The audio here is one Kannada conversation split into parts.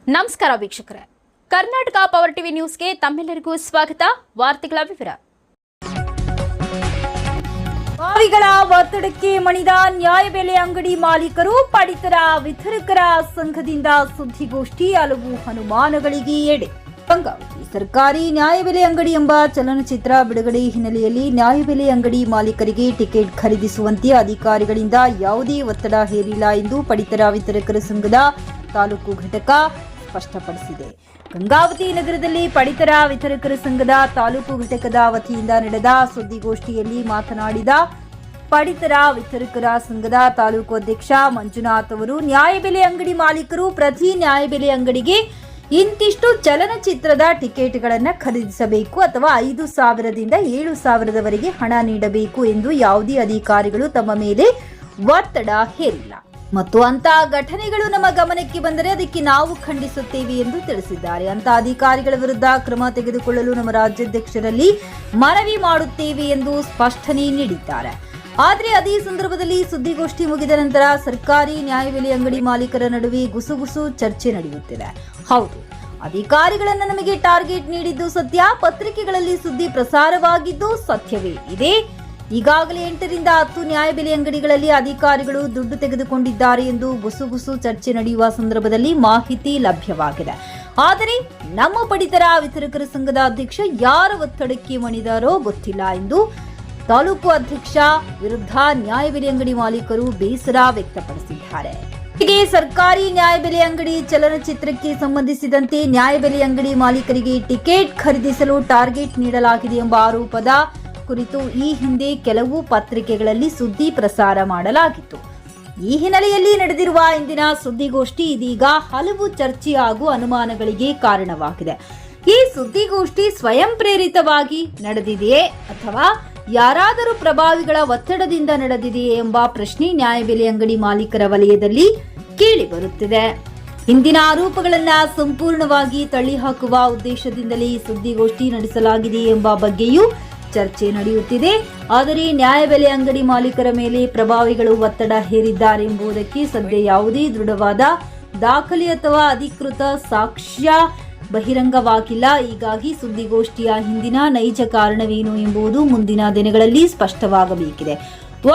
ನಮಸ್ಕಾರ ವೀಕ್ಷಕರೇ, ಕರ್ನಾಟಕ ಪವರ್ ಟಿವಿ ನ್ಯೂಸ್ಗೆ ತಮ್ಮೆಲ್ಲರಿಗೂ ಸ್ವಾಗತ. ವಾರ್ತೆಗಳ ವಿವರ. ಭಾವಿಗಳ ಒತ್ತಡಕ್ಕೆ ಮಣಿದ ನ್ಯಾಯಬೆಲೆ ಅಂಗಡಿ ಮಾಲೀಕರು, ಪಡಿತರ ವಿತರಕರ ಸಂಘದಿಂದ ಸುದ್ದಿಗೋಷ್ಠಿ. ಹಲವು ಅನುಮಾನಗಳಿಗೆ ಎಡೆ. ಗಂಗಾವತಿ ಸರ್ಕಾರಿ ನ್ಯಾಯಬೆಲೆ ಅಂಗಡಿ ಎಂಬ ಚಲನಚಿತ್ರ ಬಿಡುಗಡೆ ಹಿನ್ನೆಲೆಯಲ್ಲಿ ನ್ಯಾಯಬೆಲೆ ಅಂಗಡಿ ಮಾಲೀಕರಿಗೆ ಟಿಕೆಟ್ ಖರೀದಿಸುವಂತೆ ಅಧಿಕಾರಿಗಳಿಂದ ಯಾವುದೇ ಒತ್ತಡ ಹೇರಿಲ್ಲ ಎಂದು ಪಡಿತರ ವಿತರಕರ ಸಂಘದ ತಾಲೂಕು ಘಟಕ ಸ್ಪಷ್ಟಪಡಿಸಿದೆ. ಗಂಗಾವತಿ ನಗರದಲ್ಲಿ ಪಡಿತರ ವಿತರಕರ ಸಂಘದ ತಾಲೂಕು ಘಟಕದ ವತಿಯಿಂದ ನಡೆದ ಸುದ್ದಿಗೋಷ್ಠಿಯಲ್ಲಿ ಮಾತನಾಡಿದ ಪಡಿತರ ವಿತರಕರ ಸಂಘದ ತಾಲೂಕು ಅಧ್ಯಕ್ಷ ಮಂಜುನಾಥ್ ಅವರು, ನ್ಯಾಯಬೆಲೆ ಅಂಗಡಿ ಮಾಲೀಕರು ಪ್ರತಿ ನ್ಯಾಯಬೆಲೆ ಅಂಗಡಿಗೆ ಇಂತಿಷ್ಟು ಚಲನಚಿತ್ರದ ಟಿಕೆಟ್ಗಳನ್ನು ಖರೀದಿಸಬೇಕು ಅಥವಾ 5,000ದಿಂದ 7,000ದವರೆಗೆ ಹಣ ನೀಡಬೇಕು ಎಂದು ಯಾವುದೇ ಅಧಿಕಾರಿಗಳು ತಮ್ಮ ಮೇಲೆ ಒತ್ತಡ ಹೇರಿಲ್ಲ ಮತ್ತು ಅಂತ ಘಟನೆಗಳು ನಮ್ಮ ಗಮನಕ್ಕೆ ಬಂದರೆ ಅದಕ್ಕೆ ನಾವು ಖಂಡಿಸುತ್ತೇವೆ ಎಂದು ತಿಳಿಸಿದ್ದಾರೆ. ಅಂತ ಅಧಿಕಾರಿಗಳ ವಿರುದ್ಧ ಕ್ರಮ ತೆಗೆದುಕೊಳ್ಳಲು ನಮ್ಮ ರಾಜ್ಯಾಧ್ಯಕ್ಷರಲ್ಲಿ ಮನವಿ ಮಾಡುತ್ತೇವೆ ಎಂದು ಸ್ಪಷ್ಟನೆ ನೀಡಿದ್ದಾರೆ. ಆದರೆ ಅದೇ ಸಂದರ್ಭದಲ್ಲಿ ಸುದ್ದಿಗೋಷ್ಠಿ ಮುಗಿದ ನಂತರ ಸರ್ಕಾರಿ ನ್ಯಾಯಬೆಲೆ ಅಂಗಡಿ ಮಾಲೀಕರ ನಡುವೆ ಗುಸುಗುಸು ಚರ್ಚೆ ನಡೆಯುತ್ತಿದೆ. ಹೌದು, ಅಧಿಕಾರಿಗಳನ್ನು ನಮಗೆ ಟಾರ್ಗೆಟ್ ನೀಡಿದ್ದು ಸತ್ಯ, ಪತ್ರಿಕೆಗಳಲ್ಲಿ ಸುದ್ದಿ ಪ್ರಸಾರವಾಗಿದ್ದು ಸತ್ಯವೇ ಇದೆ. ಈಗಾಗಲೇ 8ರಿಂದ 10 ನ್ಯಾಯಬೆಲೆ ಅಂಗಡಿಗಳಲ್ಲಿ ಅಧಿಕಾರಿಗಳು ದುಡ್ಡು ತೆಗೆದುಕೊಂಡಿದ್ದಾರೆ ಎಂದು ಗುಸುಗುಸು ಚರ್ಚೆ ನಡೆಯುವ ಸಂದರ್ಭದಲ್ಲಿ ಮಾಹಿತಿ ಲಭ್ಯವಾಗಿದೆ. ಆದರೆ ನಮ್ಮ ಪಡಿತರ ವಿತರಕರ ಸಂಘದ ಅಧ್ಯಕ್ಷ ಯಾರ ಒತ್ತಡಕ್ಕೆ ಮಣಿದಾರೋ ಗೊತ್ತಿಲ್ಲ ಎಂದು ತಾಲೂಕು ಅಧ್ಯಕ್ಷ ವಿರುದ್ಧ ನ್ಯಾಯಬೆಲೆ ಅಂಗಡಿ ಮಾಲೀಕರು ಬೇಸರ ವ್ಯಕ್ತಪಡಿಸಿದ್ದಾರೆ. ಹೀಗೆ ಸರ್ಕಾರಿ ನ್ಯಾಯಬೆಲೆ ಅಂಗಡಿ ಚಲನಚಿತ್ರಕ್ಕೆ ಸಂಬಂಧಿಸಿದಂತೆ ನ್ಯಾಯಬೆಲೆ ಅಂಗಡಿ ಮಾಲೀಕರಿಗೆ ಟಿಕೆಟ್ ಖರೀದಿಸಲು ಟಾರ್ಗೆಟ್ ನೀಡಲಾಗಿದೆ ಎಂಬ ಆರೋಪದ ಕುರಿತು ಈ ಹಿಂದೆ ಕೆಲವು ಪತ್ರಿಕೆಗಳಲ್ಲಿ ಸುದ್ದಿ ಪ್ರಸಾರ ಮಾಡಲಾಗಿತ್ತು. ಈ ಹಿನ್ನೆಲೆಯಲ್ಲಿ ನಡೆದಿರುವ ಇಂದಿನ ಸುದ್ದಿಗೋಷ್ಠಿ ಇದೀಗ ಹಲವು ಚರ್ಚೆ ಹಾಗೂ ಅನುಮಾನಗಳಿಗೆ ಕಾರಣವಾಗಿದೆ. ಈ ಸುದ್ದಿಗೋಷ್ಠಿ ಸ್ವಯಂ ಪ್ರೇರಿತವಾಗಿ ನಡೆದಿದೆಯೇ ಅಥವಾ ಯಾರಾದರೂ ಪ್ರಭಾವಿಗಳ ಒತ್ತಡದಿಂದ ನಡೆದಿದೆಯೇ ಎಂಬ ಪ್ರಶ್ನೆ ನ್ಯಾಯಬೆಲೆ ಅಂಗಡಿ ಮಾಲೀಕರ ವಲಯದಲ್ಲಿ ಕೇಳಿ ಬರುತ್ತಿದೆ. ಇಂದಿನ ಆರೋಪಗಳನ್ನು ಸಂಪೂರ್ಣವಾಗಿ ತಳ್ಳಿಹಾಕುವ ಉದ್ದೇಶದಿಂದಲೇ ಈ ಸುದ್ದಿಗೋಷ್ಠಿ ನಡೆಸಲಾಗಿದೆ ಎಂಬ ಬಗ್ಗೆಯೂ ಚರ್ಚೆ ನಡೆಯುತ್ತಿದೆ. ಆದರೆ ನ್ಯಾಯಬೆಲೆ ಅಂಗಡಿ ಮಾಲೀಕರ ಮೇಲೆ ಪ್ರಭಾವಿಗಳು ಒತ್ತಡ ಹೇರಿದ್ದಾರೆ ಎಂಬುದಕ್ಕೆ ಸದ್ಯ ಯಾವುದೇ ದೃಢವಾದ ದಾಖಲೆ ಅಥವಾ ಅಧಿಕೃತ ಸಾಕ್ಷ್ಯ ಬಹಿರಂಗವಾಗಿಲ್ಲ. ಹೀಗಾಗಿ ಸುದ್ದಿಗೋಷ್ಠಿಯ ಹಿಂದಿನ ನೈಜ ಕಾರಣವೇನು ಎಂಬುದು ಮುಂದಿನ ದಿನಗಳಲ್ಲಿ ಸ್ಪಷ್ಟವಾಗಬೇಕಿದೆ.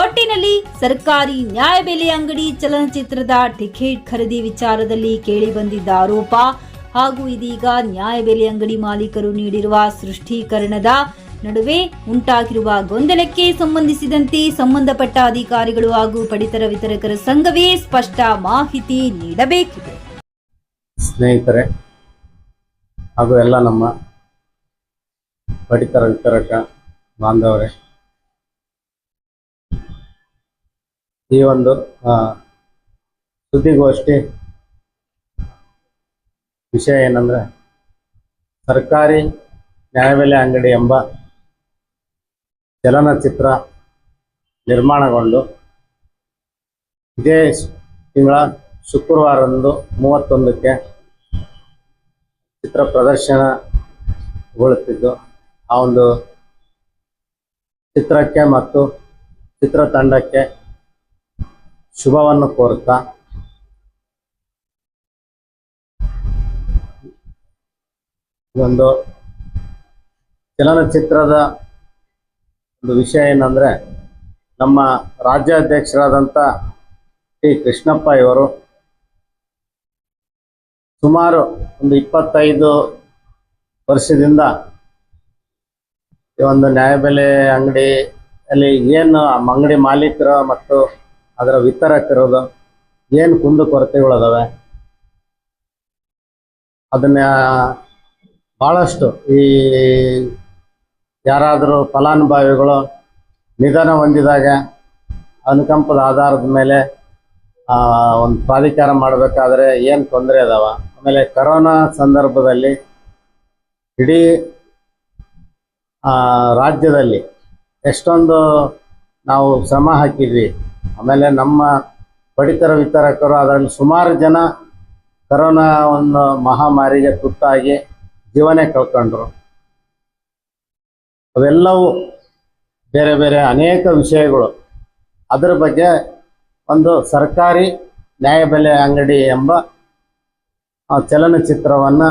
ಒಟ್ಟಿನಲ್ಲಿ ಸರ್ಕಾರಿ ನ್ಯಾಯಬೆಲೆ ಅಂಗಡಿ ಚಲನಚಿತ್ರದ ಟಿಕೆಟ್ ಖರೀದಿ ವಿಚಾರದಲ್ಲಿ ಕೇಳಿ ಬಂದಿದ್ದ ಆರೋಪ ಹಾಗೂ ಇದೀಗ ನ್ಯಾಯಬೆಲೆ ಅಂಗಡಿ ಮಾಲೀಕರು ನೀಡಿರುವ ಸ್ಪಷ್ಟೀಕರಣದ ನಡುವೆ ಉಂಟಾಗಿರುವ ಗೊಂದಲಕ್ಕೆ ಸಂಬಂಧಿಸಿದಂತೆ ಸಂಬಂಧಪಟ್ಟ ಅಧಿಕಾರಿಗಳು ಹಾಗೂ ಪಡಿತರ ವಿತರಕರ ಸಂಘವೇ ಸ್ಪಷ್ಟ ಮಾಹಿತಿ ನೀಡಬೇಕಿದೆ. ಸ್ನೇಹಿತರೆ ಹಾಗೂ ಎಲ್ಲ ನಮ್ಮ ಪಡಿತರ ವಿತರಕ ಬಾಂಧವರೇ, ಈ ಒಂದು ಸುದ್ದಿಗೋಷ್ಠಿ ವಿಷಯ ಏನಂದರೆ, ಸರ್ಕಾರಿ ನ್ಯಾಯಬೆಲೆ ಅಂಗಡಿ ಎಂಬ ಚಲನಚಿತ್ರ ನಿರ್ಮಾಣಗೊಂಡು ಇದೇ ತಿಂಗಳ ಶುಕ್ರವಾರದಂದು 31ಕ್ಕೆ ಚಿತ್ರ ಪ್ರದರ್ಶನಗೊಳ್ಳುತ್ತಿದ್ದು, ಆ ಒಂದು ಚಿತ್ರಕ್ಕೆ ಮತ್ತು ಚಿತ್ರತಂಡಕ್ಕೆ ಶುಭವನ್ನು ಕೋರುತ್ತಾ ಒಂದು ಚಲನಚಿತ್ರದ ಒಂದು ವಿಷಯ ಏನಂದರೆ, ನಮ್ಮ ರಾಜ್ಯಾಧ್ಯಕ್ಷರಾದಂಥ ಟಿ ಕೃಷ್ಣಪ್ಪ ಇವರು ಸುಮಾರು ಒಂದು 25 ವರ್ಷದಿಂದ ಈ ಒಂದು ನ್ಯಾಯಬೆಲೆ ಅಂಗಡಿಯಲ್ಲಿ ಏನು ಅಂಗಡಿ ಮಾಲೀಕರು ಮತ್ತು ಅದರ ವಿತರಕರದು ಏನು ಕುಂದುಕೊರತೆಗಳಿದಾವೆ ಅದನ್ನ ಭಾಳಷ್ಟು ಈ ಯಾರಾದರೂ ಫಲಾನುಭವಿಗಳು ನಿಧನ ಹೊಂದಿದಾಗ ಅನುಕಂಪದ ಆಧಾರದ ಮೇಲೆ ಒಂದು ಪ್ರಾಧಿಕಾರ ಮಾಡಬೇಕಾದ್ರೆ ಏನು ತೊಂದರೆ ಅದಾವ, ಆಮೇಲೆ ಕರೋನಾ ಸಂದರ್ಭದಲ್ಲಿ ಇಡೀ ರಾಜ್ಯದಲ್ಲಿ ಎಷ್ಟೊಂದು ನಾವು ಶ್ರಮ ಹಾಕಿದ್ವಿ. ಆಮೇಲೆ ನಮ್ಮ ಪಡಿತರ ವಿತರಕರು ಅದರಲ್ಲಿ ಸುಮಾರು ಜನ ಕರೋನಾ ಒಂದು ಮಹಾಮಾರಿಗೆ ತುತ್ತಾಗಿ ಜೀವನೇ ಕಳ್ಕೊಂಡ್ರು. ಅವೆಲ್ಲವೂ ಬೇರೆ ಬೇರೆ ಅನೇಕ ವಿಷಯಗಳು. ಅದರ ಬಗ್ಗೆ ಒಂದು ಸರ್ಕಾರಿ ನ್ಯಾಯಬೆಲೆ ಅಂಗಡಿ ಎಂಬ ಚಲನಚಿತ್ರವನ್ನು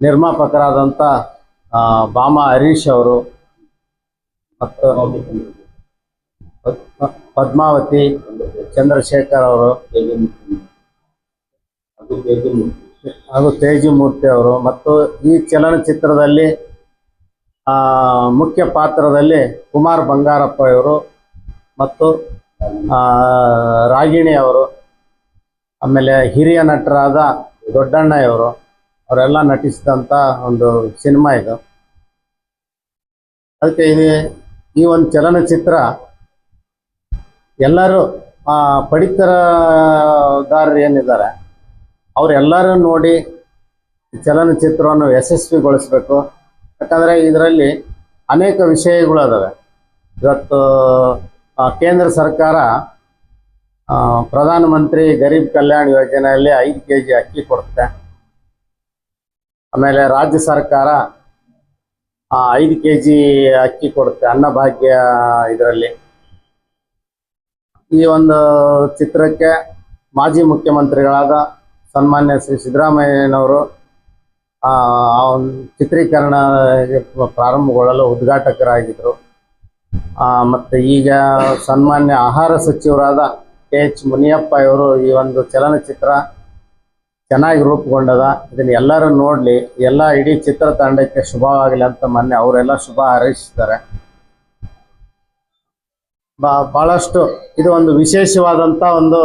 ನಿರ್ಮಾಪಕರಾದಂಥ ಬಾಮಾ ಹರೀಶ್ ಅವರು ಮತ್ತು ಪದ್ಮಾವತಿ ಚಂದ್ರಶೇಖರ್ ಅವರು ಹಾಗೂ ತೇಜಮೂರ್ತಿ ಅವರು ಮತ್ತು ಈ ಚಲನಚಿತ್ರದಲ್ಲಿ ಮುಖ್ಯ ಪಾತ್ರದಲ್ಲಿ ಕುಮಾರ್ ಬಂಗಾರಪ್ಪ ಇವರು ಮತ್ತು ರಾಗಿಣಿ ಅವರು, ಆಮೇಲೆ ಹಿರಿಯ ನಟರಾದ ದೊಡ್ಡಣ್ಣ ಇವರು ಅವರೆಲ್ಲ ನಟಿಸಿದಂಥ ಒಂದು ಸಿನಿಮಾ ಇದು. ಅದಕ್ಕೆ ಈ ಒಂದು ಚಲನಚಿತ್ರ ಎಲ್ಲರೂ ಪಡಿತರದಾರರು ಏನಿದ್ದಾರೆ ಅವರೆಲ್ಲರೂ ನೋಡಿ ಚಲನಚಿತ್ರವನ್ನು ಯಶಸ್ವಿಗೊಳಿಸಬೇಕು. ಯಾಕಂದರೆ ಇದರಲ್ಲಿ ಅನೇಕ ವಿಷಯಗಳು ಅದಾವೆ. ಇವತ್ತು ಕೇಂದ್ರ ಸರ್ಕಾರ ಪ್ರಧಾನಮಂತ್ರಿ ಗರೀಬ್ ಕಲ್ಯಾಣ ಯೋಜನೆಯಲ್ಲಿ 5 kg ಅಕ್ಕಿ ಕೊಡುತ್ತೆ. ಆಮೇಲೆ ರಾಜ್ಯ ಸರ್ಕಾರ 5 kg ಅಕ್ಕಿ ಕೊಡುತ್ತೆ ಅನ್ನಭಾಗ್ಯ ಇದರಲ್ಲಿ. ಈ ಒಂದು ಚಿತ್ರಕ್ಕೆ ಮಾಜಿ ಮುಖ್ಯಮಂತ್ರಿಗಳಾದ ಸನ್ಮಾನ್ಯ ಶ್ರೀ ಸಿದ್ದರಾಮಯ್ಯನವರು ಚಿತ್ರೀಕರಣ ಪ್ರಾರಂಭಗೊಳ್ಳಲು ಉದ್ಘಾಟಕರಾಗಿದ್ದರು. ಮತ್ತು ಈಗ ಸನ್ಮಾನ್ಯ ಆಹಾರ ಸಚಿವರಾದ KH ಮುನಿಯಪ್ಪ ಇವರು ಈ ಒಂದು ಚಲನಚಿತ್ರ ಚೆನ್ನಾಗಿ ರೂಪುಗೊಂಡದ, ಇದನ್ನು ಎಲ್ಲರೂ ನೋಡಲಿ, ಎಲ್ಲ ಇಡೀ ಚಿತ್ರತಂಡಕ್ಕೆ ಶುಭವಾಗಲಿ ಅಂತ ಮೊನ್ನೆ ಅವರೆಲ್ಲ ಶುಭ ಹಾರೈಸಿದ್ದಾರೆ. ಭಾಳಷ್ಟು ಇದು ಒಂದು ವಿಶೇಷವಾದಂಥ ಒಂದು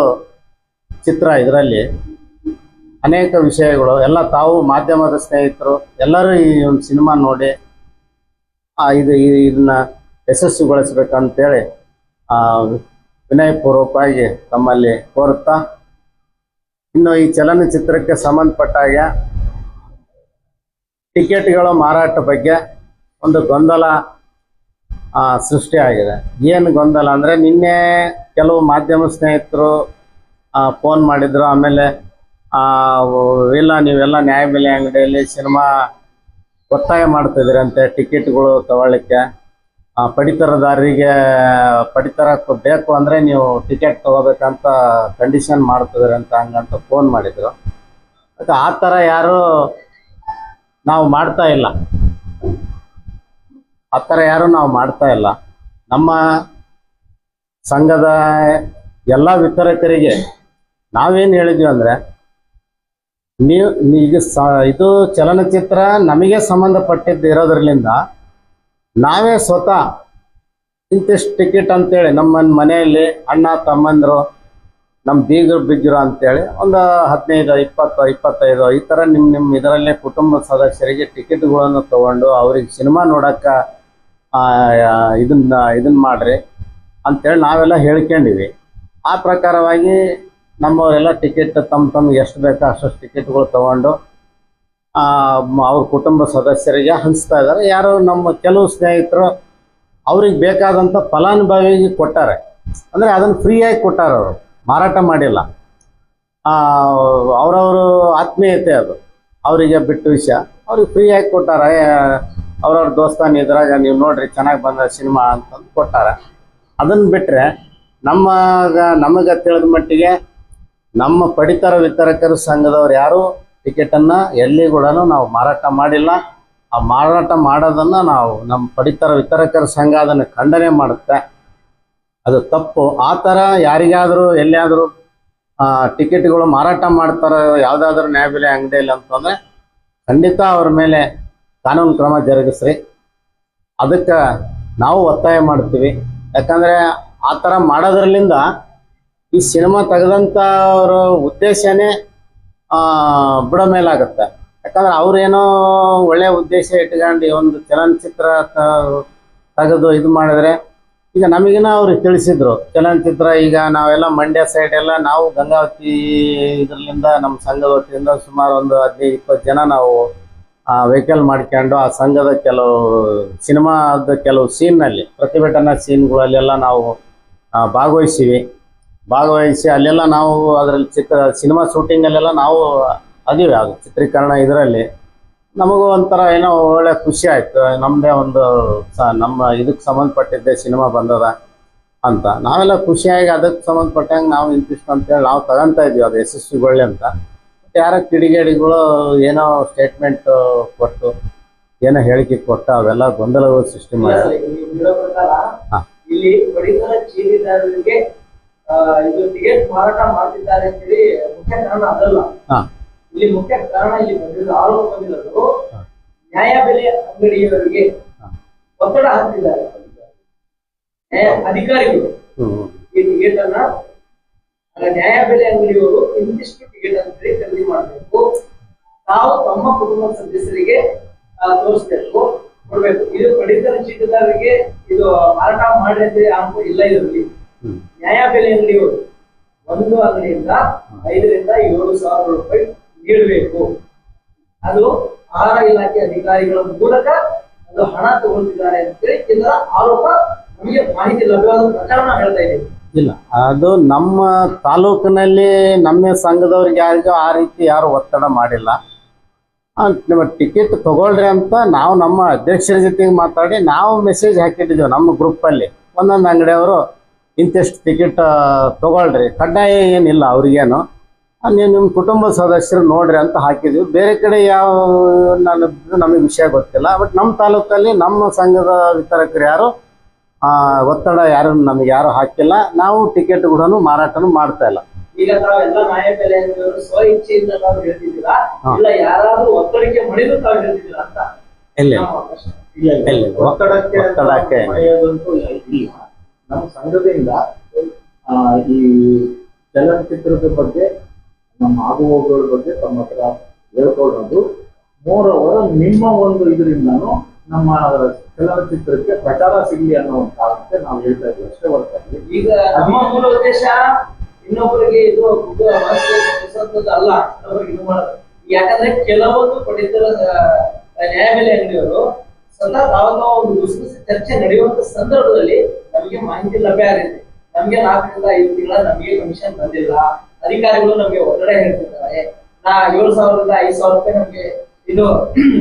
ಚಿತ್ರ. ಇದರಲ್ಲಿ ಅನೇಕ ವಿಷಯಗಳು ಎಲ್ಲ ತಾವು ಮಾಧ್ಯಮದ ಸ್ನೇಹಿತರು ಎಲ್ಲರೂ ಈ ಒಂದು ಸಿನಿಮಾ ನೋಡಿ ಇದನ್ನ ಯಶಸ್ವಿಗೊಳಿಸ್ಬೇಕಂತೇಳಿ ವಿನಯಪೂರ್ವಕವಾಗಿ ತಮ್ಮಲ್ಲಿ ಕೋರುತ್ತಾ, ಇನ್ನು ಈ ಚಲನಚಿತ್ರಕ್ಕೆ ಸಂಬಂಧಪಟ್ಟಾಗ ಟಿಕೆಟ್ಗಳ ಮಾರಾಟ ಬಗ್ಗೆ ಒಂದು ಗೊಂದಲ ಸೃಷ್ಟಿಯಾಗಿದೆ. ಏನು ಗೊಂದಲ ಅಂದರೆ, ನಿನ್ನೆ ಕೆಲವು ಮಾಧ್ಯಮ ಸ್ನೇಹಿತರು ಫೋನ್ ಮಾಡಿದ್ರು. ಆಮೇಲೆ ಇಲ್ಲ ನೀವೆಲ್ಲ ನ್ಯಾಯಬೆಲೆ ಅಂಗಡಿಯಲ್ಲಿ ಸಿನಿಮಾ ಒತ್ತಾಯ ಮಾಡ್ತಿದ್ದೀರಿ ಅಂತೆ ಟಿಕೆಟ್ಗಳು ತಗೊಳ್ಳಿಕ್ಕೆ, ಪಡಿತರದಾರರಿಗೆ ಪಡಿತರ ಬೇಕು ಅಂದರೆ ನೀವು ಟಿಕೆಟ್ ತೊಗೋಬೇಕಂತ ಕಂಡೀಷನ್ ಮಾಡ್ತಿದ್ದೀರಿ ಅಂತ ಹಂಗಂತ ಫೋನ್ ಮಾಡಿದರು. ಮತ್ತು ಆ ಥರ ಯಾರು ನಾವು ಮಾಡ್ತಾ ಇಲ್ಲ, ಆ ಥರ ಯಾರು ನಾವು ಮಾಡ್ತಾ ಇಲ್ಲ. ನಮ್ಮ ಸಂಘದ ಎಲ್ಲ ವಿತರಕರಿಗೆ ನಾವೇನು ಹೇಳಿದ್ವಿ ಅಂದರೆ, ಈಗ ಇದು ಚಲನಚಿತ್ರ ನಮಗೆ ಸಂಬಂಧಪಟ್ಟಿದ್ದು ಇರೋದ್ರಲ್ಲಿಂದ ನಾವೇ ಸ್ವತಃ ಇಂತಿಷ್ಟು ಟಿಕೆಟ್ ಅಂತೇಳಿ ನಮ್ಮ ಮನೆಯಲ್ಲಿ ಅಣ್ಣ ತಮ್ಮಂದರು ನಮ್ಮ ಬೀಗರು ಬಿಗ್ಗರು ಅಂತೇಳಿ ಒಂದು 15, 20, 25 ಈ ಥರ ನಿಮ್ಮ ಇದರಲ್ಲೇ ಕುಟುಂಬ ಸದಸ್ಯರಿಗೆ ಟಿಕೆಟ್ಗಳನ್ನು ತೊಗೊಂಡು ಅವ್ರಿಗೆ ಸಿನಿಮಾ ನೋಡೋಕ್ಕೆ ಇದನ್ನ ಮಾಡಿರಿ ಅಂಥೇಳಿ ನಾವೆಲ್ಲ ಹೇಳ್ಕೊಂಡಿವಿ. ಆ ಪ್ರಕಾರವಾಗಿ ನಮ್ಮವರೆಲ್ಲ ಟಿಕೆಟ್ ತಮ್ಗೆ ಎಷ್ಟು ಬೇಕೋ ಅಷ್ಟು ಟಿಕೆಟ್ಗಳು ತೊಗೊಂಡು ಅವ್ರ ಕುಟುಂಬ ಸದಸ್ಯರಿಗೆ ಹಂಚ್ತಾ ಇದ್ದಾರೆ. ಯಾರು ನಮ್ಮ ಕೆಲವು ಸ್ನೇಹಿತರು ಅವ್ರಿಗೆ ಬೇಕಾದಂಥ ಫಲಾನುಭವಿಗೆ ಕೊಟ್ಟಾರೆ, ಅಂದರೆ ಅದನ್ನು ಫ್ರೀಯಾಗಿ ಕೊಟ್ಟಾರೆ, ಅವರು ಮಾರಾಟ ಮಾಡಿಲ್ಲ. ಅವರವರು ಆತ್ಮೀಯತೆ ಅದು ಅವರಿಗೆ ಬಿಟ್ಟು ವಿಷಯ, ಅವ್ರಿಗೆ ಫ್ರೀಯಾಗಿ ಕೊಟ್ಟಾರೆ. ಅವ್ರವ್ರ ದೋಸ್ತಾನ ಇದ್ರಾಗ ನೀವು ನೋಡ್ರಿ ಚೆನ್ನಾಗಿ ಬಂದ ಸಿನಿಮಾ ಅಂತಂದು ಕೊಟ್ಟಾರೆ. ಅದನ್ನು ಬಿಟ್ಟರೆ ನಮಗೆ ತಿಳಿದ ಮಟ್ಟಿಗೆ ನಮ್ಮ ಪಡಿತರ ವಿತರಕರ ಸಂಘದವ್ರು ಯಾರೂ ಟಿಕೆಟನ್ನು ಎಲ್ಲಿ ಕೂಡ ನಾವು ಮಾರಾಟ ಮಾಡಿಲ್ಲ. ಆ ಮಾರಾಟ ಮಾಡೋದನ್ನು ನಾವು ನಮ್ಮ ಪಡಿತರ ವಿತರಕರ ಸಂಘ ಅದನ್ನು ಖಂಡನೆ ಮಾಡುತ್ತೆ. ಅದು ತಪ್ಪು. ಆ ಥರ ಯಾರಿಗಾದರೂ ಎಲ್ಲಿಯಾದರೂ ಟಿಕೆಟ್ಗಳು ಮಾರಾಟ ಮಾಡ್ತಾರೆ ಯಾವುದಾದ್ರೂ ನ್ಯಾಯಬೆಲೆ ಅಂಗಡಿಯಲ್ಲಿ ಅಂತಂದರೆ ಖಂಡಿತ ಅವ್ರ ಮೇಲೆ ಕಾನೂನು ಕ್ರಮ ಜರುಗಿಸ್ರಿ. ಅದಕ್ಕೆ ನಾವು ಒತ್ತಾಯ ಮಾಡ್ತೀವಿ. ಯಾಕಂದರೆ ಆ ಥರ ಮಾಡೋದ್ರಲ್ಲಿಂದ ಈ ಸಿನಿಮಾ ತೆಗೆದಂಥವ್ರ ಉದ್ದೇಶನೇ ಬಿಡೋ ಮೇಲಾಗುತ್ತೆ. ಯಾಕಂದ್ರೆ ಅವ್ರೇನೋ ಒಳ್ಳೆಯ ಉದ್ದೇಶ ಇಟ್ಕೊಂಡು ಒಂದು ಚಲನಚಿತ್ರ ತೆಗೆದು ಇದು ಮಾಡಿದ್ರೆ, ಈಗ ನಮಗಿನ ಅವ್ರಿಗೆ ತಿಳಿಸಿದ್ರು ಚಲನಚಿತ್ರ. ಈಗ ನಾವೆಲ್ಲ ಮಂಡ್ಯ ಸೈಡ್ ಎಲ್ಲ ನಾವು ಗಂಗಾವತಿ ಇದರಿಂದ ನಮ್ಮ ಸಂಘದ ವತಿಯಿಂದ ಸುಮಾರು ಒಂದು 15-20 ಜನ ನಾವು ವೆಹಿಕಲ್ ಮಾಡ್ಕೊಂಡು ಆ ಸಂಘದ ಕೆಲವು ಸಿನಿಮಾದ ಕೆಲವು ಸೀನ್ನಲ್ಲಿ ಪ್ರತಿಭಟನಾ ಸೀನ್ಗಳಲ್ಲೆಲ್ಲ ನಾವು ಭಾಗವಹಿಸಿ ಅಲ್ಲೆಲ್ಲ ನಾವು ಅದರಲ್ಲಿ ಸಿನಿಮಾ ಶೂಟಿಂಗಲ್ಲೆಲ್ಲ ನಾವು ಅದೀವಿ. ಅದು ಚಿತ್ರೀಕರಣ ಇದರಲ್ಲಿ ನಮಗೂ ಒಂಥರ ಏನೋ ಒಳ್ಳೆ ಖುಷಿ ಆಯ್ತು, ನಮ್ಮದೇ ಒಂದು ನಮ್ಮ ಇದಕ್ಕೆ ಸಂಬಂಧಪಟ್ಟಿದ್ದೆ ಸಿನಿಮಾ ಬಂದದ ಅಂತ ನಾವೆಲ್ಲ ಖುಷಿಯಾಗಿ ಅದಕ್ಕೆ ಸಂಬಂಧಪಟ್ಟಂಗೆ ನಾವು ಇಂತಿಷ್ಟು ಅಂತೇಳಿ ನಾವು ತಗೊಂತ ಇದ್ವಿ ಅದು ಯಶಸ್ವಿಗೊಳ್ಳಿ ಅಂತ. ಯಾರ ಕಿಡಿಗೇಡಿಗಳು ಏನೋ ಸ್ಟೇಟ್ಮೆಂಟ್ ಕೊಟ್ಟು ಏನೋ ಹೇಳಿಕೆ ಕೊಟ್ಟು ಅವೆಲ್ಲ ಗೊಂದಲಗಳು ಸೃಷ್ಟಿ ಮಾಡಿ ಇಲ್ಲಿ ಪಡಿತರ ಚೀಟಿದಾರರಿಗೆ ಇದು ಟಿಕೆಟ್ ಮಾರಾಟ ಮಾಡ್ತಿದ್ದಾರೆ ಅಂತೇಳಿ ಮುಖ್ಯ ಕಾರಣ ಅದಲ್ಲ. ಇಲ್ಲಿ ಮುಖ್ಯ ಕಾರಣ ಇಲ್ಲಿ ಬಂದಿರೋ ಆರೋಪ ಬಂದಿರೋದು ನ್ಯಾಯಬೆಲೆ ಅಂಗಡಿಯವರಿಗೆ ಒತ್ತಡ ಹಾಕ್ತಿದ್ದಾರೆ ಅಧಿಕಾರಿಗಳು. ಈ ಟಿಕೆಟ್ ಅನ್ನ ನ್ಯಾಯಬೆಲೆ ಅಂಗಡಿಯವರು ಇಂತಿಷ್ಟು ಟಿಕೆಟ್ ಅಂತೇಳಿ ಖರೀದಿ ಮಾಡಬೇಕು, ತಾವು ತಮ್ಮ ಕುಟುಂಬ ಸದಸ್ಯರಿಗೆ ತೋರಿಸ್ಬೇಕು, ಕೊಡ್ಬೇಕು. ಇದು ಪಡಿತರ ಚೀಟಿದಾರರಿಗೆ ಇದು ಮಾರಾಟ ಮಾಡಿ ಅಂತ ಆರೋಪ ಇಲ್ಲ. ಇದರಲ್ಲಿ ನ್ಯಾಯಬೆಲೆ ಅಂಗಡಿಯವರು ಒಂದು ಅಂಗಡಿಯಿಂದ 5,000 ರಿಂದ 7,000 ರೂಪಾಯಿ ನೀಡಬೇಕು. ಅದು ಆಹಾರ ಇಲಾಖೆ ಅಧಿಕಾರಿಗಳ ಮೂಲಕ ಅದು ಹಣ ತಗೊಳ್ತಿದ್ದಾರೆ ಅಂತೇಳಿ ಇದರ ಆರೋಪ ನಮಗೆ ಮಾಹಿತಿ ಲಭ್ಯವಾದ ಪ್ರಕಾರ ನಾವು ಹೇಳ್ತಾ ಇದ್ದೀವಿ. ಇಲ್ಲ, ಅದು ನಮ್ಮ ತಾಲೂಕಿನಲ್ಲಿ ನಮ್ಮ ಸಂಘದವ್ರಿಗೆ ಯಾರಿಗೂ ಆ ರೀತಿ ಯಾರು ಒತ್ತಡ ಮಾಡಿಲ್ಲ. ನಿಮ್ಮ ಟಿಕೆಟ್ ತಗೊಳ್ರಿ ಅಂತ ನಾವು ನಮ್ಮ ಅಧ್ಯಕ್ಷರ ಜೊತೆಗೆ ಮಾತಾಡಿ ನಾವು ಮೆಸೇಜ್ ಹಾಕಿಟ್ಟಿದ್ದೀವಿ ನಮ್ಮ ಗ್ರೂಪಲ್ಲಿ. ಒಂದೊಂದು ಅಂಗಡಿಯವರು ಇಂತಿಷ್ಟು ಟಿಕೆಟ್ ತಗೊಳ್ರಿ, ಕಡ್ಡಾಯ ಏನಿಲ್ಲ ಅವ್ರಿಗೇನು, ನೀವು ನಿಮ್ಮ ಕುಟುಂಬ ಸದಸ್ಯರು ನೋಡ್ರಿ ಅಂತ ಹಾಕಿದ್ವಿ. ಬೇರೆ ಕಡೆ ಯಾವ ನಮಗೆ ವಿಷಯ ಗೊತ್ತಿಲ್ಲ. ಬಟ್ ನಮ್ಮ ತಾಲೂಕಲ್ಲಿ ನಮ್ಮ ಸಂಘದ ವಿತರಕರು ಯಾರು ಒತ್ತಡ ನಮಗೆ ಯಾರು ಹಾಕಿಲ್ಲ. ನಾವು ಟಿಕೆಟ್ ಕೂಡ ಮಾರಾಟನೂ ಮಾಡ್ತಾ ಇಲ್ಲ. ಈಗ ತಾವೆಲ್ಲ ನ್ಯಾಯಬೆಲೆ ಅಂಗಡಿಯವರು ಸ್ವ ಇಚ್ಛೆಯಿಂದ ತಾವು ಹೇಳ್ತಿದ್ದೀರಾ, ಇಲ್ಲ ಯಾರಾದ್ರೂ ಒತ್ತಡಕ್ಕೆ ಮಣಿದು ತಾವು ಹೇಳ್ತಿದ್ದೀರಾ ಅಂತ? ಇಲ್ಲ, ಒತ್ತಡಕ್ಕೆ ಇಲ್ಲ. ನಮ್ಮ ಸಂಘದಿಂದ ಈ ಚಲನಚಿತ್ರದ ಬಗ್ಗೆ ನಮ್ಮ ಆಗುಹೋಗುಗಳ ಬಗ್ಗೆ ತಮ್ಮ ಹತ್ರ ಹೇಳ್ಕೊಳ್ಳೋದು. ಮೋರವರ ನಿಮ್ಮ ಒಂದು ಇದರಿಂದನೂ ನಮ್ಮ ಚಲನಚಿತ್ರಕ್ಕೆ ಪ್ರಚಾರ ಸಿಗಲಿ ಅನ್ನೋ ಒಂದು ಕಾರಣಕ್ಕೆ ನಾವು ಹೇಳ್ತಾ ಇದ್ದೀವಿ ಅಷ್ಟೇ ಹೊರತಾಗಿ ಈಗ ನಮ್ಮ ಮೂಲ ಉದ್ದೇಶ ಇನ್ನೊಬ್ಬರಿಗೆ ಇದು ಅಲ್ಲ, ಇನ್ನೊಬ್ಬರಿಗೆ ಇದು ಮಾಡೋದು. ಯಾಕಂದ್ರೆ ಕೆಲವೊಂದು ಪಡಿತರ ನ್ಯಾಯಬೆಲೆ ಅಂಗಡಿಯವರು ಸದಾ ಯಾವಾಗ ಒಂದು ಗುಸುಗುಸು ಚರ್ಚೆ ನಡೆಯುವಂತ ಸಂದರ್ಭದಲ್ಲಿ ನಮಗೆ ಮಾಹಿತಿ ಲಭ್ಯ ಆಗಿದೆ. ನಮ್ಗೆ 4 ರಿಂದ 5 ತಿಂಗಳ ನಮಗೆ ಕಮಿಷನ್ ಬಂದಿಲ್ಲ, ಅಧಿಕಾರಿಗಳು ನಮ್ಗೆ ಒತ್ತಡ ಹೇಳ್ತಿದ್ದಾರೆ, 7,000 ರಿಂದ 5,000 ರೂಪಾಯಿ ನಮ್ಗೆ ಇದು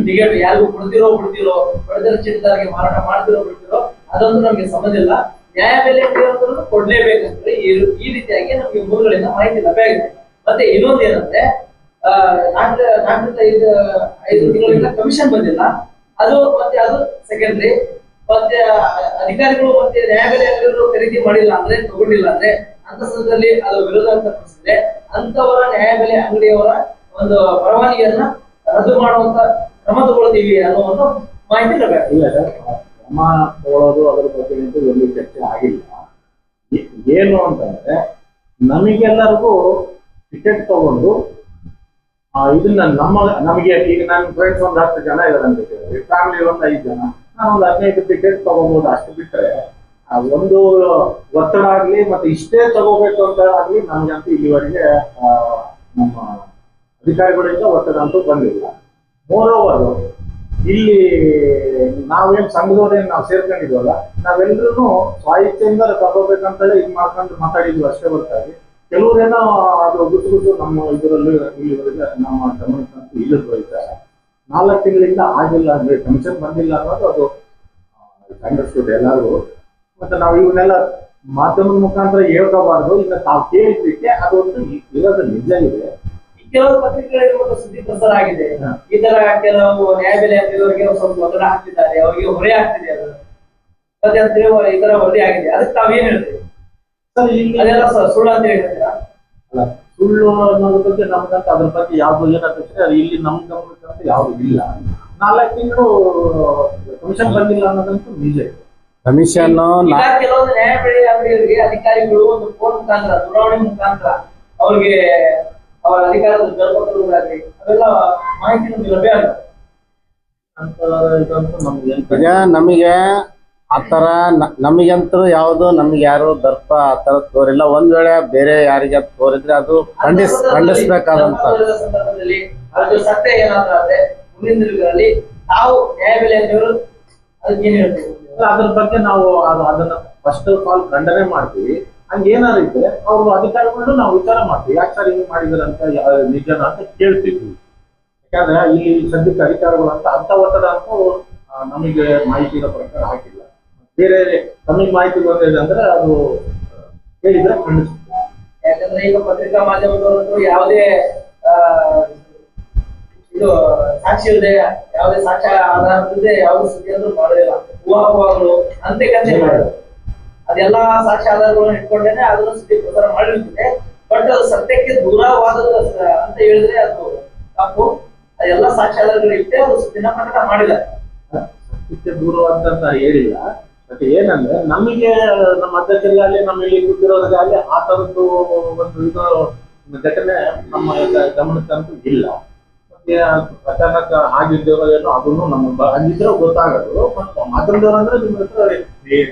ಟಿಕೆಟ್ ಯಾರಿಗೂ ಬಿಡ್ತಿರೋ ಪಡಿತರ ಚೀಟಿದಾರರಿಗೆ ಮಾರಾಟ ಮಾಡ್ತಿರೋ ಅದೊಂದು ನಮ್ಗೆ ಸಂಬಂಧ ಇಲ್ಲ, ನ್ಯಾಯಬೆಲೆ ಅಂಗಡಿಯವರು ಕೊಡ್ಲೇಬೇಕಂದ್ರೆ ಈ ರೀತಿಯಾಗಿ ನಮ್ಗೆ ಮೂಲಗಳಿಂದ ಮಾಹಿತಿ ಲಭ್ಯ ಆಗಿದೆ. ಮತ್ತೆ ಇನ್ನೊಂದು ಏನಂದ್ರೆ 4 ರಿಂದ 5 ತಿಂಗಳಿಂದ ಕಮಿಷನ್ ಬಂದಿಲ್ಲ, ಅದು ಮತ್ತೆ ಅದು ಸೆಕೆಂಡ್ರಿ. ಮತ್ತೆ ಅಧಿಕಾರಿಗಳು ಮತ್ತೆ ನ್ಯಾಯಬೆಲೆ ಅಂಗಡಿಯವರು ಖರೀದಿ ಮಾಡಿಲ್ಲ ಅಂದ್ರೆ ತಗೊಂಡಿಲ್ಲ ಅಂದ್ರೆ ಅಂತ ಸಂದರ್ಭದಲ್ಲಿ ಅದು ವಿರೋಧ ವ್ಯಕ್ತಪಡಿಸಿದ್ರೆ ಅಂತವರ ನ್ಯಾಯಬೆಲೆ ಅಂಗಡಿಯವರ ಒಂದು ಪರವಾನಗಿಯನ್ನ ರದ್ದು ಮಾಡುವಂತ ಕ್ರಮ ತಗೊಳ್ತೀವಿ ಅನ್ನೋ ಒಂದು ಮಾಹಿತಿ ಲಭ್ಯ. ಇಲ್ಲ ಸರ್, ಕ್ರಮ ತಗೊಳ್ಳೋದು ಅದರ ಬಗ್ಗೆ ಎಲ್ಲಿ ಚರ್ಚೆ ಆಗಿಲ್ಲ. ಏನು ಅಂತಂದ್ರೆ ನಮಗೆಲ್ಲರಿಗೂ ಟಿಕೆಟ್ ತಗೊಂಡು ಇದನ್ನ ನಮಗೆ ಈಗ ನನ್ನ ಫ್ರೆಂಡ್ಸ್ ಒಂದು 10 ಜನ ಇದ್ದಾರೆ ಅಂತ ಫ್ಯಾಮಿಲಿ ಒಂದು 5 ಜನ, ನಾನು ಒಂದು 15 ಟಿಕೆಟ್ ತಗೋಬಹುದು. ಅಷ್ಟು ಬಿಟ್ಟರೆ ಒಂದು ಒತ್ತಡ ಆಗ್ಲಿ ಮತ್ತೆ ಇಷ್ಟೇ ತಗೋಬೇಕು ಅಂತ ಆಗ್ಲಿ ನಮ್ಗಂತೂ ಇಲ್ಲಿವರೆಗೆ ನಮ್ಮ ಅಧಿಕಾರಿಗಳಿಂದ ಒತ್ತಡ ಅಂತೂ ಬಂದಿಲ್ಲ. ಮೋರೋವರು ಇಲ್ಲಿ ನಾವೇನ್ ಸಂಘದವ್ರೇನು ನಾವು ಸೇರ್ಕೊಂಡಿದ್ವಲ್ಲ, ನಾವೆಲ್ಲರೂ ಸ್ವಾಯಿಚ್ಛೆಯಿಂದ ತಗೋಬೇಕಂತೇಳಿ ಇದು ಮಾಡ್ಕೊಂಡು ಮಾತಾಡಿದ್ವಿ ಅಷ್ಟೇ ಹೊರತಾಗಿ ಕೆಲವ್ರೇನೋ ಅದು ಗುಸುಗುಸು ನಮ್ಮ ಇದರಲ್ಲಿ ಇಲ್ಲಿವರೆಗೆ ನಮ್ಮ ಗಮನಕ್ಕಂತೂ ಇಲ್ಲದ ಹೋಯ್ತಾರೆ. 4 ತಿಂಗಳಿಂದ ಆಗಿಲ್ಲ ಅಂದ್ರೆ ಕಮಿಷನ್ ಬಂದಿಲ್ಲ ಅನ್ನೋದು ಅದು ಅಂಡರ್ಸ್ಟುಡ್ ಎಲ್ಲರಿಗೂ. ಮತ್ತೆ ನಾವು ಇವನ್ನೆಲ್ಲ ಮಾಧ್ಯಮದ ಮುಖಾಂತರ ಹೇಳ್ಕೋಬಾರ್ದು. ಇನ್ನು ತಾವು ಕೇಳಿದ್ದಕ್ಕೆ ಅದೊಂದು ಇರೋದು ನಿಜ ಇದೆ. ಕೆಲವು ಪತ್ರಿಕೆಗಳಲ್ಲಿ ಸುದ್ದಿ ಪ್ರಸಾರ ಆಗಿದೆ, ಈ ತರ ಕೆಲವು ನ್ಯಾಯಬೆಲೆ ಅಂಗಡಿಯವರಿಗೆ ಸ್ವಲ್ಪ ಒತ್ತಡ ಹಾಕ್ತಿದ್ದಾರೆ, ಅವರಿಗೆ ಹೊರೆ ಆಗ್ತಿದೆ ಅದು ಮತ್ತೆ ಅಂತೇಳಿ ಈ ತರ ವರದಿ ಆಗಿದೆ. ಅದಕ್ಕೆ ತಾವೇನ್ ಹೇಳ್ತೀವಿ ಸರ್? ಇಲ್ಲಿ ಅದೆಲ್ಲ ಸುಳ್ಳು ಅಂತ ಹೇಳ್ತೀರಾ? ಅಲ್ಲ, ಸುಳ್ಳು ಅನ್ನೋದ್ರ ಬಗ್ಗೆ ನಮ್ಗಂತ ಅದ್ರ ಬಗ್ಗೆ ಯಾವ್ದು ಏನಾಗ್ತದೆ ಇಲ್ಲಿ ನಮ್ ಗಮನಕ್ಕಂತ ಯಾವ್ದು ಇಲ್ಲ. 4 ತಿಂಗಳು ಕಮಿಷನ್ ಬಂದಿಲ್ಲ ಅನ್ನೋದಂತೂ ನಿಜ ಇದೆ. ಕಮಿಷನ್ ಕೆಲವೊಂದು ನ್ಯಾಯಬೆಲೆ ಅಂಗಡಿಯವರಿಗೆ ಅಧಿಕಾರಿಗಳು ಒಂದು ಫೋನ್ ಮುಖಾಂತರ ದೂರವಾಣಿ ಮುಖಾಂತರ ಅವ್ರಿಗೆ ಅವರ ಅಧಿಕಾರದ ಜರುಗುವುದಾಗಲಿ ಅವೆಲ್ಲ ಮಾಹಿತಿ ನಮ್ಗೆ ಲಭ್ಯ ಆಗುತ್ತೆ ಈಗ ನಮಗೆ ಆತರ ನಮಗಂತೂ ಯಾವುದು ನಮ್ಗೆ ಯಾರು ದರ್ಪ ಆತರ ತೋರಿಲ್ಲ. ಒಂದ್ ವೇಳೆ ಬೇರೆ ಯಾರಿಗೆ ತೋರಿದ್ರೆ ಅದು ಖಂಡಿಸ್ಬೇಕಾದಂತ ಸಂದರ್ಭದಲ್ಲಿ ಅದು ಸತ್ಯ ಏನಾದ್ರೂ ಆದ್ರೆ ಮುಂದಿನ ದಿನಗಳಲ್ಲಿ ನಾವು ನ್ಯಾಯಬೆಲೆ ಅಂಗಡಿಯವರು ಅದಕ್ಕೆ ಏನ್ ಹೇಳ್ತೀವಿ ಅದ್ರ ಬಗ್ಗೆ ನಾವು ಅದನ್ನ ಫಸ್ಟ್ ಆಫ್ ಆಲ್ ಖಂಡನೆ ಮಾಡ್ತೀವಿ. ಹಂಗ ಏನಾದ್ರು ಇದ್ರೆ ಅವ್ರು ಅಧಿಕಾರಿಗಳನ್ನು ನಾವು ವಿಚಾರ ಮಾಡ್ತೀವಿ, ಯಾಕೆ ಸರ್ ಹಿಂಗ್ ಮಾಡಿದಾರೆ ಅಂತ ನಿಜನ ಅಂತ ಕೇಳ್ತೀವಿ. ಯಾಕಂದ್ರೆ ಇಲ್ಲಿ ಸದ್ಯಕ್ಕೆ ಅಧಿಕಾರಿಗಳು ಅಂತ ಒತ್ತಡ ಅಂತೂ ನಮಗೆ ಮಾಹಿತಿ ಇರೋ ಪ್ರಕಾರ ಹಾಕಿಲ್ಲ. ಬೇರೆ ತಮಗೆ ಮಾಹಿತಿ ಬಂದಿದೆ ಅಂದ್ರೆ ಅದು ಹೇಳಿದ್ರೆ ಖಂಡಿಸುತ್ತೆ. ಯಾಕಂದ್ರೆ ಈಗ ಪತ್ರಿಕಾ ಮಾಧ್ಯಮದವರು ಯಾವುದೇ ಆ, ಇದು ಸಾಕ್ಷಿ ಇಲ್ಲದೆ ಯಾವುದೇ ಸಾಕ್ಷ್ಯ ಆಧಾರದಿಲ್ಲದೆ ಯಾವುದೇ ಸುದ್ದಿಯನ್ನು ಮಾಡೋದಿಲ್ಲ. ಊಹಾಪೋಹಗಳು ಅಂತೆಕಂತೆ ಮಾಡೋದು, ಅದೆಲ್ಲ ಸಾಕ್ಷ್ಯ ಆಧಾರಗಳನ್ನು ಇಟ್ಕೊಂಡೇನೆ ಅದನ್ನು ಸುದ್ದಿ ಪ್ರಸಾರ ಮಾಡಿರ್ತದೆ. ಬಟ್ ಅದು ಸತ್ಯಕ್ಕೆ ದೂರವಾದದ್ದು ಅಂತ ಹೇಳಿದ್ರೆ ಅದು ತಪ್ಪು. ಅದೆಲ್ಲ ಸಾಕ್ಷ್ಯ ಆಧಾರಗಳು ಇಟ್ಟೆ ಅದು ಸುದ್ದಿನ ಪ್ರಕಟ ಮಾಡಿದ್ದಾರೆ. ಸತ್ಯಕ್ಕೆ ದೂರವಾದಂತ ಹೇಳಿಲ್ಲ. ಮತ್ತೆ ಏನಂದ್ರೆ ನಮಗೆ ನಮ್ಮ ಅಧ್ಯಕ್ಷರಲ್ಲಿ ನಮ್ಮ ಇಲ್ಲಿ ಕೂತಿರೋದಾಗಲಿ ಆ ತರದ್ದು ಒಂದು ಇದು ಘಟನೆ ನಮ್ಮ ಗಮನಕ್ಕಂತೂ ಇಲ್ಲ. ಮತ್ತೆ ಅಚಾನಕ್ ಆಗಿದ್ದೇವೋ ಏನೋ ಅದನ್ನು ನಮ್ಮ ಅಂದಿದ್ರೆ ಗೊತ್ತಾಗೋದು. ಮತ್ತು ಮಾಧ್ಯಮದವ್ರು ಅಂದ್ರೆ ನಿಮ್ಮ ಹತ್ರ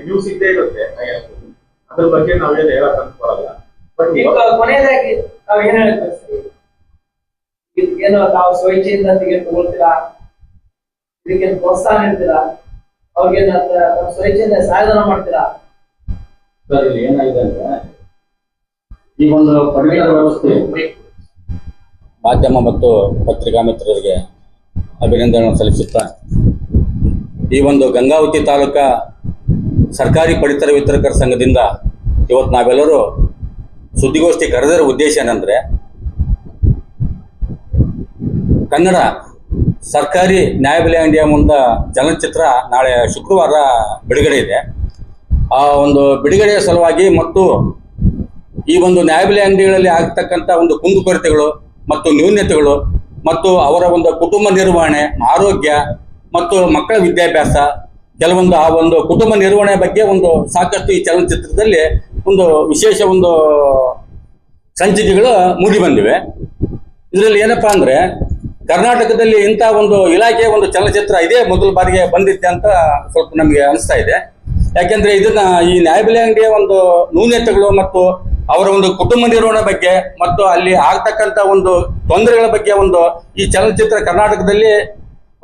ನ್ಯೂಸ್ ಇದ್ದೇ ಇರುತ್ತೆ, ಅದ್ರ ಬಗ್ಗೆ ನಾವೇನು ಹೇಳಕ್ ಬರಲ್ಲ. ಬಟ್ ಈಗ ಕೊನೆಯದಾಗಿ ತಾವು ಏನ್ ಹೇಳ್ತೀರಾ ಸರ್? ಏನು ತಾವು ಸ್ವಇಚ್ಛೆಯಿಂದ ಟಿಕೆಟ್ ತಗೊಳ್ತೀರಾ? ಇದಕ್ಕೆ ಪ್ರೋತ್ಸಾಹ ನೀಡ್ತೀರಾ? ಅವ್ರಿಗೆ ಸ್ವಇಚ್ಛೆಯಿಂದ ಸಹಾಯಧನ ಮಾಡ್ತೀರಾ? ಸರ್, ಇಲ್ಲಿ ಏನಾಗಿದೆ ಅಂದ್ರೆ ಈ ಒಂದು ಪಡಿತರ ವ್ಯವಸ್ಥೆ ಮಾಧ್ಯಮ ಮತ್ತು ಪತ್ರಿಕಾ ಮಿತ್ರರಿಗೆ ಅಭಿನಂದನೆ ಸಲ್ಲಿಸುತ್ತಾ, ಈ ಒಂದು ಗಂಗಾವತಿ ತಾಲೂಕಾ ಸರ್ಕಾರಿ ಪಡಿತರ ವಿತರಕರ ಸಂಘದಿಂದ ಇವತ್ತು ನಾವೆಲ್ಲರೂ ಸುದ್ದಿಗೋಷ್ಠಿ ಕರೆದಿರೋ ಉದ್ದೇಶ ಏನಂದರೆ, ಕನ್ನಡ ಸರ್ಕಾರಿ ನ್ಯಾಯಬೆಲೆ ಅಂಗಡಿಯ ಮುಂದೆ ಚಲನಚಿತ್ರ ನಾಳೆ ಶುಕ್ರವಾರ ಬಿಡುಗಡೆ ಇದೆ. ಆ ಒಂದು ಬಿಡುಗಡೆಯ ಸಲುವಾಗಿ ಮತ್ತು ಈ ಒಂದು ನ್ಯಾಯಬೆಲೆ ಅಂಗಡಿಗಳಲ್ಲಿ ಆಗ್ತಕ್ಕಂಥ ಒಂದು ಕುಂದುಕೊರತೆಗಳು ಮತ್ತು ನ್ಯೂನ್ಯತೆಗಳು ಮತ್ತು ಅವರ ಒಂದು ಕುಟುಂಬ ನಿರ್ವಹಣೆ, ಆರೋಗ್ಯ ಮತ್ತು ಮಕ್ಕಳ ವಿದ್ಯಾಭ್ಯಾಸ, ಕೆಲವೊಂದು ಆ ಒಂದು ಕುಟುಂಬ ನಿರ್ವಹಣೆ ಬಗ್ಗೆ ಒಂದು ಸಾಕಷ್ಟು ಈ ಚಲನಚಿತ್ರದಲ್ಲಿ ಒಂದು ವಿಶೇಷ ಒಂದು ಸಂಚಿಕೆಗಳು ಮೂಡಿ ಬಂದಿವೆ. ಇದರಲ್ಲಿ ಏನಪ್ಪಾ ಅಂದ್ರೆ, ಕರ್ನಾಟಕದಲ್ಲಿ ಇಂಥ ಒಂದು ಇಲಾಖೆಯ ಒಂದು ಚಲನಚಿತ್ರ ಇದೇ ಮೊದಲ ಬಾರಿಗೆ ಬಂದಿತ್ತೆ ಅಂತ ಸ್ವಲ್ಪ ನಮಗೆ ಅನಿಸ್ತಾ ಇದೆ. ಯಾಕೆಂದ್ರೆ ಇದನ್ನ ಈ ನ್ಯಾಯಬೆಲೆ ಅಂಗಡಿಯ ಒಂದು ನ್ಯೂನ್ಯತೆಗಳು ಮತ್ತು ಅವರ ಒಂದು ಕುಟುಂಬ ನಿರ್ವಹಣೆ ಬಗ್ಗೆ ಮತ್ತು ಅಲ್ಲಿ ಆಗ್ತಕ್ಕಂಥ ಒಂದು ತೊಂದರೆಗಳ ಬಗ್ಗೆ ಒಂದು ಈ ಚಲನಚಿತ್ರ ಕರ್ನಾಟಕದಲ್ಲಿ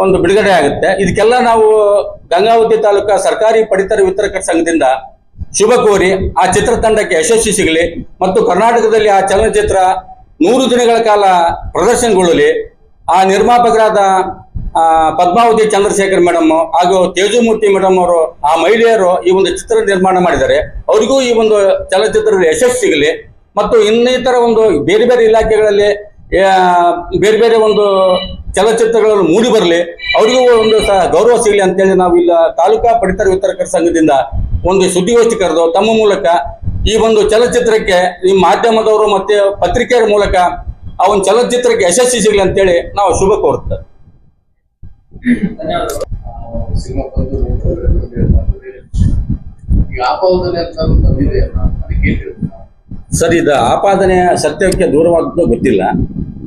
ಒಂದು ಬಿಡುಗಡೆ ಆಗುತ್ತೆ. ಇದಕ್ಕೆಲ್ಲ ನಾವು ಗಂಗಾವತಿ ತಾಲೂಕಾ ಸರ್ಕಾರಿ ಪಡಿತರ ವಿತರಕರ ಸಂಘದಿಂದ ಶುಭ ಕೋರಿ ಆ ಚಿತ್ರತಂಡಕ್ಕೆ ಯಶಸ್ವಿ ಸಿಗಲಿ ಮತ್ತು ಕರ್ನಾಟಕದಲ್ಲಿ ಆ ಚಲನಚಿತ್ರ 100 ದಿನಗಳ ಕಾಲ ಪ್ರದರ್ಶನಗೊಳ್ಳಲಿ. ಆ ನಿರ್ಮಾಪಕರಾದ ಪದ್ಮಾವತಿ ಚಂದ್ರಶೇಖರ್ ಮೇಡಮ್ ಹಾಗೂ ತೇಜುಮೂರ್ತಿ ಮೇಡಮ್ ಅವರು, ಆ ಮಹಿಳೆಯರು ಈ ಒಂದು ಚಿತ್ರ ನಿರ್ಮಾಣ ಮಾಡಿದ್ದಾರೆ. ಅವರಿಗೂ ಈ ಒಂದು ಚಲನಚಿತ್ರದ ಯಶಸ್ಸು ಸಿಗಲಿ ಮತ್ತು ಇನ್ನಿತರ ಒಂದು ಬೇರೆ ಬೇರೆ ಇಲಾಖೆಗಳಲ್ಲಿ ಬೇರೆ ಬೇರೆ ಒಂದು ಚಲನಚಿತ್ರಗಳನ್ನು ಮೂಡಿ ಬರಲಿ, ಅವರಿಗೂ ಒಂದು ಗೌರವ ಸಿಗಲಿ ಅಂತೇಳಿ ನಾವು ಇಲ್ಲ ತಾಲೂಕಾ ಪಡಿತರ ವಿತರಕರ ಸಂಘದಿಂದ ಒಂದು ಸುದ್ದಿಗೋಷ್ಠಿ ಕರೆದು ತಮ್ಮ ಮೂಲಕ ಈ ಒಂದು ಚಲನಚಿತ್ರಕ್ಕೆ ಈ ಮಾಧ್ಯಮದವರು ಮತ್ತೆ ಪತ್ರಿಕೆಯರ ಮೂಲಕ ಆ ಒಂದು ಚಲನಚಿತ್ರಕ್ಕೆ ಯಶಸ್ವಿ ಸಿಗಲಿ ಅಂತೇಳಿ ನಾವು ಶುಭ ಕೋರುತ್ತೇವೆ. ಸಿನಿಮಾ ಬಂದು ಈಗ ಆಪಾದನೆ ಅಂತ ಬಂದಿದೆ ಅದಕ್ಕೆ ಸರ್, ಇದು ಆಪಾದನೆ ಸತ್ಯಕ್ಕೆ ದೂರವಾದದ್ದು ಗೊತ್ತಿಲ್ಲ.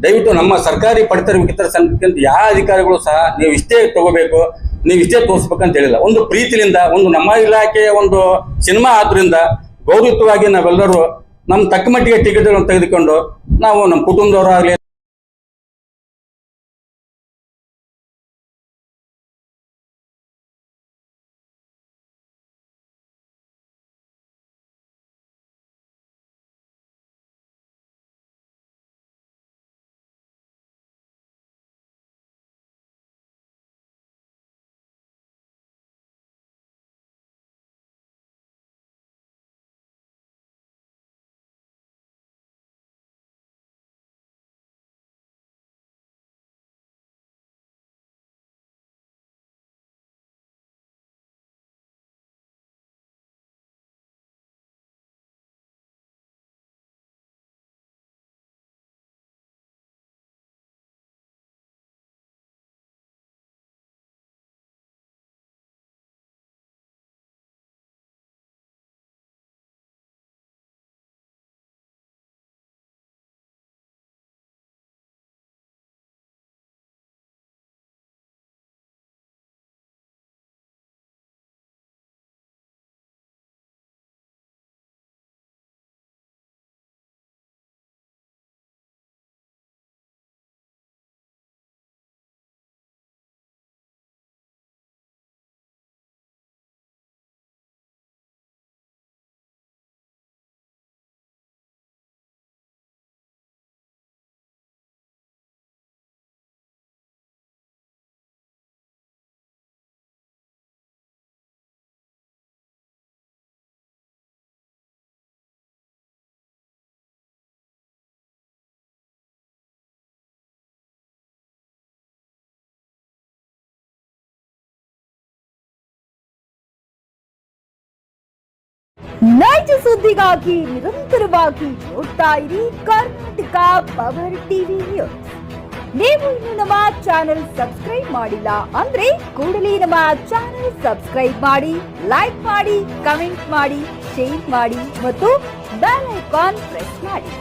ದಯವಿಟ್ಟು ನಮ್ಮ ಸರ್ಕಾರಿ ಪಡಿತರ ವಿತರಕರ ಸಂಘಕ್ಕಿಂತ ಯಾವ ಅಧಿಕಾರಿಗಳು ಸಹ ನೀವು ಇಷ್ಟೇ ತಗೋಬೇಕು, ನೀವು ಇಷ್ಟೇ ತೋರಿಸ್ಬೇಕಂತ ಹೇಳಿಲ್ಲ. ಒಂದು ಪ್ರೀತಿಯಿಂದ, ಒಂದು ನಮ್ಮ ಇಲಾಖೆಯ ಒಂದು ಸಿನಿಮಾ ಆದ್ರಿಂದ ಗೌರವಯುತವಾಗಿ ನಾವೆಲ್ಲರೂ ನಮ್ಮ ತಕ್ಕ ಮಟ್ಟಿಗೆ ಟಿಕೆಟ್ಗಳನ್ನು ತೆಗೆದುಕೊಂಡು ನಾವು ನಮ್ಮ ಕುಟುಂಬದವರಾಗಲಿ ನೈಜ ಸುದ್ದಿಗಾಗಿ ನಿರಂತರವಾಗಿ ನೋಡ್ತಾ ಇರಿ ಕರ್ನಾಟಕ ಪವರ್ ಟಿವಿ ನ್ಯೂಸ್. ನೀವು ಇನ್ನು ನಮ್ಮ ಚಾನೆಲ್ ಸಬ್ಸ್ಕ್ರೈಬ್ ಮಾಡಿಲ್ಲ ಅಂದ್ರೆ ಕೂಡಲೇ ನಮ್ಮ ಚಾನೆಲ್ ಸಬ್ಸ್ಕ್ರೈಬ್ ಮಾಡಿ, ಲೈಕ್ ಮಾಡಿ, ಕಮೆಂಟ್ ಮಾಡಿ, ಶೇರ್ ಮಾಡಿ ಮತ್ತು ಬೆಲ್ ಐಕಾನ್ ಪ್ರೆಸ್ ಮಾಡಿ.